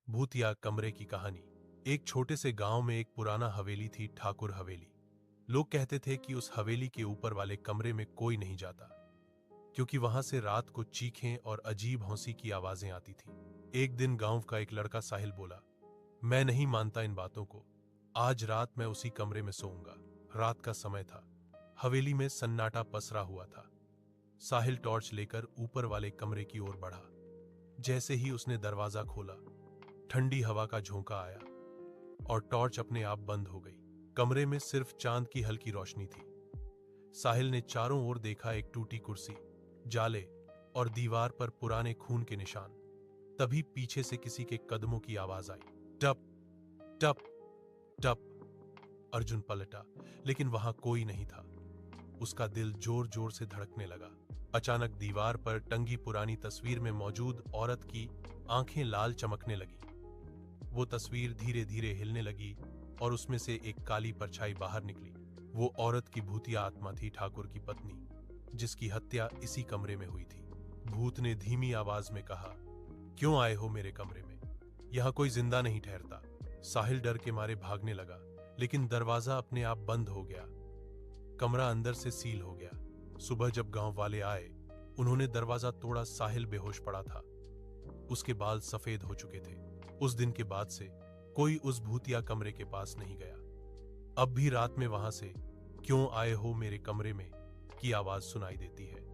भूतिया कमरे की कहानी। एक छोटे से गांव में एक पुराना हवेली थी, ठाकुर हवेली। लोग कहते थे कि उस हवेली के ऊपर वाले कमरे में कोई नहीं जाता, क्योंकि वहां से रात को चीखें और अजीब हंसी की आवाजें आती थीं। एक दिन गांव का एक लड़का साहिल बोला, मैं नहीं मानता इन बातों को। आज रात मैं उसी कमरे में सोऊंगा। रात का समय था, हवेली में सन्नाटा पसरा हुआ था। साहिल टॉर्च लेकर ऊपर वाले कमरे की ओर बढ़ा। जैसे ही उसने दरवाजा खोला, ठंडी हवा का झोंका आया और टॉर्च अपने आप बंद हो गई। कमरे में सिर्फ चांद की हल्की रोशनी थी। साहिल ने चारों ओर देखा, एक टूटी कुर्सी, जाले और दीवार पर पुराने खून के निशान। तभी पीछे से किसी के कदमों की आवाज आई, टप टप टप। अर्जुन पलटा, लेकिन वहां कोई नहीं था। उसका दिल जोर जोर से धड़कने लगा। अचानक दीवार पर टंगी पुरानी तस्वीर में मौजूद औरत की आंखें लाल चमकने लगी। वो तस्वीर धीरे धीरे हिलने लगी और उसमें से एक काली परछाई बाहर निकली। वो औरत की भूतिया आत्मा थी, ठाकुर की पत्नी, जिसकी हत्या इसी कमरे में हुई थी। भूत ने धीमी आवाज में कहा, क्यों आए हो मेरे कमरे में? यहां कोई जिंदा नहीं ठहरता। साहिल डर के मारे भागने लगा, लेकिन दरवाजा अपने आप बंद हो गया। कमरा अंदर से सील हो गया। सुबह जब गांव वाले आए, उन्होंने दरवाजा तोड़ा। साहिल बेहोश पड़ा था, उसके बाल सफेद हो चुके थे। उस दिन के बाद से कोई उस भूतिया कमरे के पास नहीं गया। अब भी रात में वहां से क्यों आए हो मेरे कमरे में की आवाज सुनाई देती है।